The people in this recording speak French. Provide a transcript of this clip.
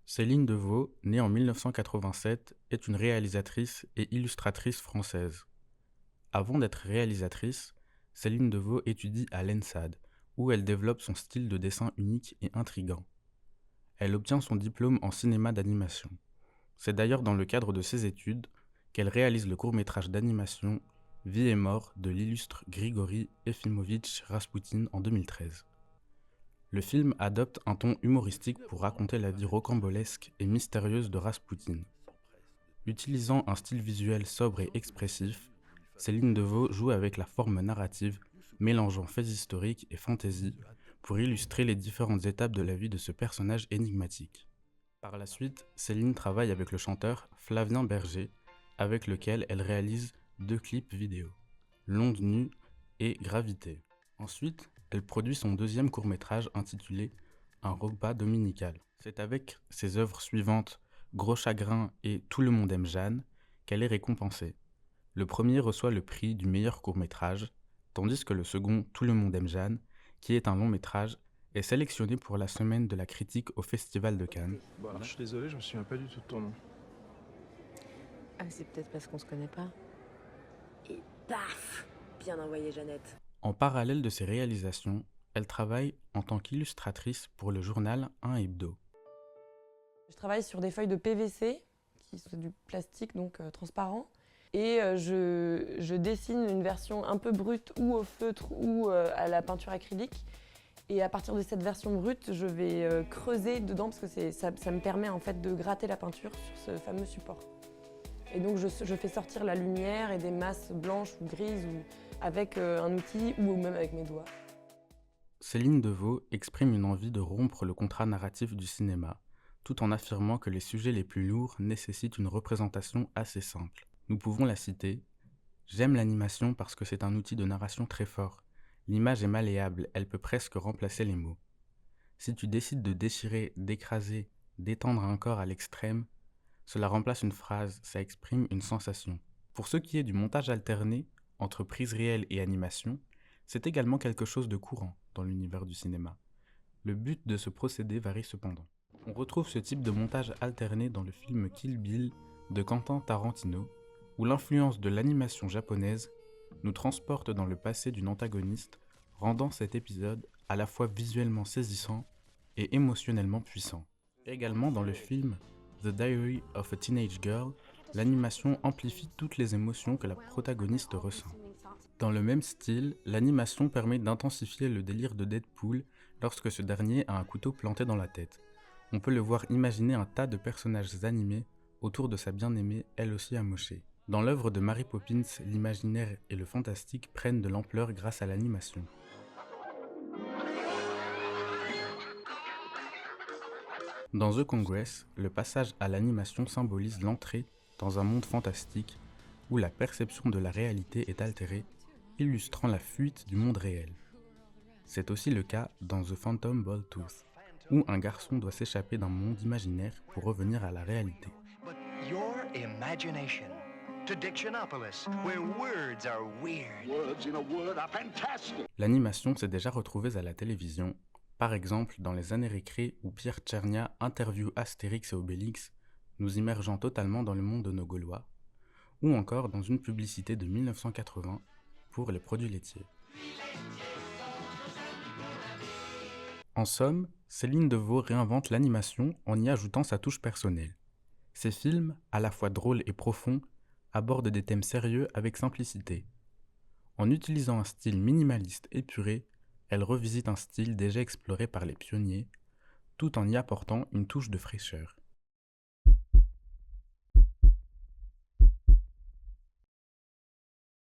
Céline Devaux, née en 1987, est une réalisatrice et illustratrice française. Avant d'être réalisatrice, Céline Devaux étudie à l'ENSAD, où elle développe son style de dessin unique et intrigant. Elle obtient son diplôme en cinéma d'animation. C'est d'ailleurs dans le cadre de ses études qu'elle réalise le court-métrage d'animation Vie et mort de l'illustre Grigori Efimovitch Raspoutine en 2013. Le film adopte un ton humoristique pour raconter la vie rocambolesque et mystérieuse de Raspoutine. Utilisant un style visuel sobre et expressif, Céline Devaux joue avec la forme narrative, mélangeant faits historiques et fantaisie, pour illustrer les différentes étapes de la vie de ce personnage énigmatique. Par la suite, Céline travaille avec le chanteur Flavien Berger, avec lequel elle réalise 2 clips vidéo, L'onde nue et Gravité. Ensuite, elle produit son deuxième court-métrage intitulé Un repas dominical. C'est avec ses œuvres suivantes Gros Chagrin et Tout le monde aime Jeanne qu'elle est récompensée. Le premier reçoit le prix du meilleur court-métrage, tandis que le second, Tout le monde aime Jeanne, qui est un long-métrage, est sélectionné pour la semaine de la critique au Festival de Cannes. Bon, alors, je suis désolé, je me souviens pas du tout de ton nom. Ah, c'est peut-être parce qu'on se connaît pas. Et paf! Bien envoyé, Jeannette. En parallèle de ses réalisations, elle travaille en tant qu'illustratrice pour le journal Un Hebdo. Je travaille sur des feuilles de PVC, qui sont du plastique donc transparent, et je dessine une version un peu brute ou au feutre ou à la peinture acrylique. Et à partir de cette version brute, je vais creuser dedans parce que ça me permet en fait de gratter la peinture sur ce fameux support. Et donc je fais sortir la lumière et des masses blanches ou grises ou avec un outil ou même avec mes doigts. Céline Devaux exprime une envie de rompre le contrat narratif du cinéma, tout en affirmant que les sujets les plus lourds nécessitent une représentation assez simple. Nous pouvons la citer « J'aime l'animation parce que c'est un outil de narration très fort. L'image est malléable, elle peut presque remplacer les mots. Si tu décides de déchirer, d'écraser, d'étendre un corps à l'extrême, cela remplace une phrase, ça exprime une sensation. Pour ce qui est du montage alterné, entre prise réelle et animation, c'est également quelque chose de courant dans l'univers du cinéma. Le but de ce procédé varie cependant. On retrouve ce type de montage alterné dans le film Kill Bill de Quentin Tarantino, où l'influence de l'animation japonaise nous transporte dans le passé d'une antagoniste, rendant cet épisode à la fois visuellement saisissant et émotionnellement puissant. Également dans le film The Diary of a Teenage Girl, l'animation amplifie toutes les émotions que la protagoniste ressent. Dans le même style, l'animation permet d'intensifier le délire de Deadpool lorsque ce dernier a un couteau planté dans la tête. On peut le voir imaginer un tas de personnages animés autour de sa bien-aimée, elle aussi amochée. Dans l'œuvre de Mary Poppins, l'imaginaire et le fantastique prennent de l'ampleur grâce à l'animation. Dans The Congress, le passage à l'animation symbolise l'entrée dans un monde fantastique où la perception de la réalité est altérée, illustrant la fuite du monde réel. C'est aussi le cas dans The Phantom Balltooth, où un garçon doit s'échapper d'un monde imaginaire pour revenir à la réalité. But your imagination to Dictionopolis, where words are weird. Words in a word are fantastic. L'animation s'est déjà retrouvée à la télévision, par exemple dans les années récré où Pierre Tchernia interviewe Astérix et Obélix, nous immergeant totalement dans le monde de nos Gaulois, ou encore dans une publicité de 1980 pour les produits laitiers. En somme, Céline Devaux réinvente l'animation en y ajoutant sa touche personnelle. Ses films, à la fois drôles et profonds, abordent des thèmes sérieux avec simplicité. En utilisant un style minimaliste épuré, elle revisite un style déjà exploré par les pionniers, tout en y apportant une touche de fraîcheur.